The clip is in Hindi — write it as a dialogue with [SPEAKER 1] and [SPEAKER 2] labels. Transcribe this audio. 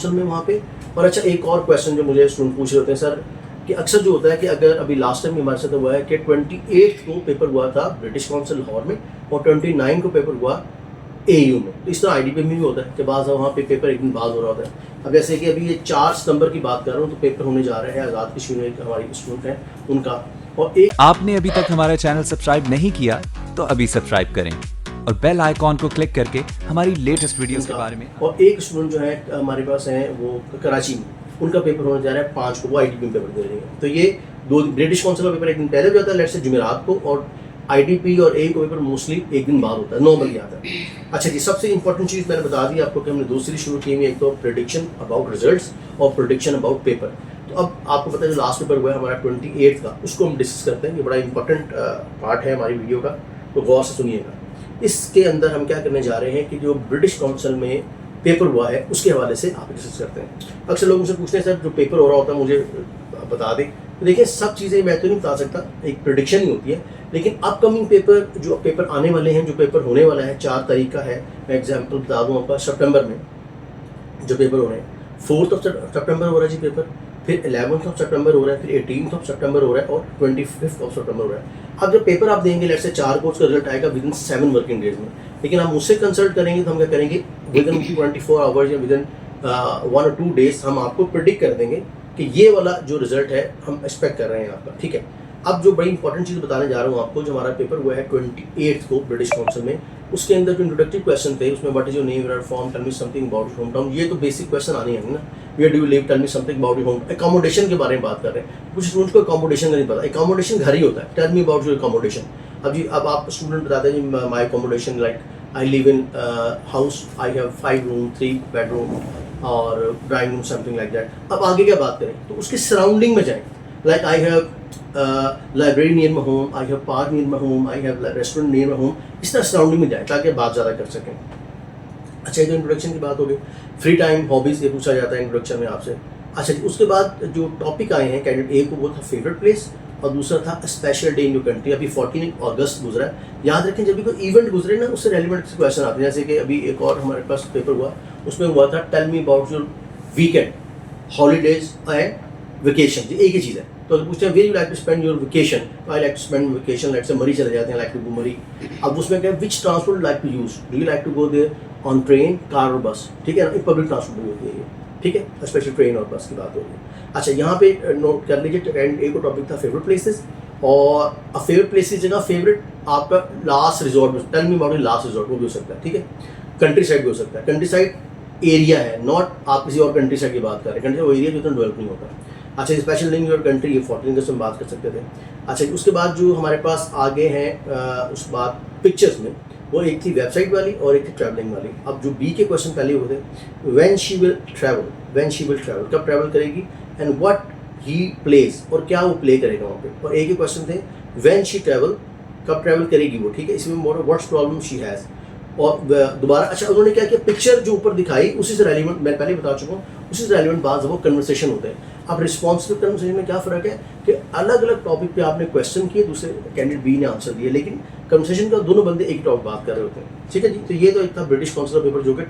[SPEAKER 1] असल में वहाँ पे। और अच्छा, एक और क्वेश्चन जो मुझे स्टूडेंट पूछ रहे होते हैं सर, कि अक्सर जो होता है कि अगर अभी लास्ट टाइम हमारे साथ हुआ है कि 28 को पेपर हुआ था ब्रिटिश काउंसिल लाहौर में और 29 को पेपर हुआ एयू में। तो इस तरह आईडीपी में भी होता है कि बाद वहाँ पे पेपर एक दिन बाद हो रहा होता है। अब जैसे कि अभी ये 4 सितंबर की बात कर रहा हूँ, तो पेपर होने जा रहे हैं आज़ाद कश्मीर में हमारी स्टूडेंट हैं उनका। और एक
[SPEAKER 2] आपने अभी तक हमारा चैनल सब्सक्राइब नहीं किया तो अभी सब्सक्राइब करें और बेल आइकॉन को क्लिक करके हमारी लेटेस्ट वीडियोस के बारे में।
[SPEAKER 1] और एक स्टूडेंट जो है हमारे पास है वो कराची में, उनका पेपर होने जा रहा है 5 को, वो आईडीपी में पेपर दे रही है। तो ये दो ब्रिटिश काउंसिल का पेपर एक दिन पहले हो जाता है, लेट्स से जुमेरात को, और आईडीपी और ए को पेपर मोस्टली एक दिन बाद होता है, नॉर्मली आता है। अच्छा जी, सबसे इंपॉर्टेंट चीज़ मैंने बता दी आपको कि हमने दो सीरीज शुरू की हुई, एक तो प्रेडिक्शन अबाउट रिजल्ट्स और प्रेडिक्शन अबाउट पेपर। तो अब आपको पता है जो लास्ट पेपर हुआ है हमारा 28 का, उसको हम डिस्कस करते हैं। ये बड़ा इंपॉर्टेंट पार्ट है हमारी वीडियो का, तो गौर से सुनिएगा। इसके अंदर हम क्या करने जा रहे हैं कि जो ब्रिटिश काउंसिल में पेपर हुआ है उसके हवाले से आप डिस्कस करते हैं। अक्सर लोग मुझसे पूछते हैं सर जो पेपर हो रहा होता है मुझे बता दें। तो देखिए, सब चीज़ें मैं तो नहीं बता सकता, एक प्रेडिक्शन ही होती है, लेकिन अपकमिंग पेपर, जो पेपर आने वाले हैं, जो पेपर होने वाला है 4 तारीख का है, मैं एग्जाम्पल बता दूँ आपका, सितंबर में जो पेपर हो रहे हैं, 4 सितंबर हो रहा है जी पेपर, फिर 11 सितंबर हो रहा है, फिर 18 सितंबर हो रहा है और 25 सितंबर हो रहा है। अब जब पेपर आप देंगे, लेट्स से 4 को उसका रिजल्ट आएगा विदिन 7 वर्किंग डेज में, लेकिन आप मुझसे कंसल्ट करेंगे तो हम क्या करेंगे, विदिन 24 आवर्स या विदिन 1 और 2 डेज हम आपको प्रिडिक्ट कर देंगे कि ये वाला जो रिजल्ट है हम एक्सपेक्ट कर रहे हैं आपका, ठीक है। अब जो बड़ी इंपॉर्टेंट चीज़ बताने जा रहा हूँ आपको, जो हमारा पेपर हुआ है 28 को ब्रिटिश काउंसिल में, उसके अंदर जो इंट्रोडक्टरी क्वेश्चन थे उसमें what is your name, your form, tell me something about your home town, ये तो बेसिक क्वेश्चन आने हैं ना। Where do you live, tell me something about your home, accommodation के बारे में बात कर रहे हैं। कुछ स्टूडेंट्स को अकोमोडेशन का नहीं पता, अकोमोडेशन घर ही होता है, tell me about your accommodation. अब जी, अब आप स्टूडेंट बताते हैं जी my accommodation like I live in house, I have 5 room 3 bedroom और drawing room, something like that. अब आगे क्या बात करें, तो उसके सराउंडिंग में जाएं, like I have library near my home, I have park near my home, I have restaurant near my home, इस तरह सराउंडिंग में जाए ताकि बात ज़्यादा कर सकें। अच्छा, जो इंट्रोडक्शन की बात हो गई, फ्री टाइम हॉबीज़ ये पूछा जाता है इंट्रोडक्शन में आपसे। अच्छा जी, उसके बाद जो टॉपिक आए हैं कैंडिडेट ए को, वो था फेवरेट प्लेस और दूसरा था special day in your country. अभी 14 अगस्त गुजरा है, याद रखें जब भी कोई इवेंट गुजरे ना उससे रेलिवेंट क्वेश्चन आते हैं। जैसे कि अभी एक और हमारे पास पेपर हुआ, उसमें हुआ था tell me about your weekend, holidays and vacation, जी एक ही चीज़ है। तो पूछते हैं where you like to spend your vacation, तो I like to spend vacation, like say Murree चले जाते हैं, लाइक टू गो मरी। अब उसमें क्या है, which transport like to use, do you like to go there on train, car और बस, ठीक है ना, एक पब्लिक ट्रांसपोर्ट होती है ये, ठीक है, स्पेशल ट्रेन और बस की बात हो रही है। अच्छा, यहाँ पे नोट कर लीजिए, एंड एक टॉपिक था फेवरेट प्लेसेस, और फेवरेट प्लेसेस जगह फेवरेट आपका last resort, tell me about last resort, वो भी हो सकता है, ठीक है। कंट्री साइड भी हो सकता है, कंट्री साइड एरिया है, नॉट आप किसी और कंट्री साइड की बात कर रहे हैं, कंट्री वो एरिया जो इतना डेवलप नहीं होता। अच्छा, स्पेशल इन योर कंट्री, ये 14 अगस्त में बात कर सकते थे। अच्छा, उसके बाद जो हमारे पास आगे हैं उस बाद पिक्चर्स में, वो एक थी वेबसाइट वाली और एक थी ट्रैवलिंग वाली। अब जो बी के क्वेश्चन पहले हुए थे, when she will travel, when she will travel, कब ट्रैवल करेगी, एंड व्हाट ही प्लेस, और क्या वो प्ले करेगा वहाँ पे। और एक ही क्वेश्चन थे व्हेन शी ट्रैवल, कब ट्रैवल करेगी वो, ठीक है। इसमें व्हाट्स प्रॉब्लम शी हैज़, और दोबारा अच्छा उन्होंने क्या किया, पिक्चर जो ऊपर दिखाई उसी से रेलिवेंट, मैं पहले बता चुका हूँ, उसी से रेलिवेंट बात वो कन्वर्सेशन होते हैं। अब रिस्पॉन्सिव कन्वर्सेशन में क्या फ़र्क है कि अलग अलग टॉपिक पे आपने क्वेश्चन किए, दूसरे कैंडिडेट बी ने आंसर दिए, लेकिन कन्वर्सेशन का दोनों बंदे एक टॉपिक बात कर रहे होते हैं, ठीक है जी। तो ये तो एक था ब्रिटिश काउंसिल का पेपर जो कि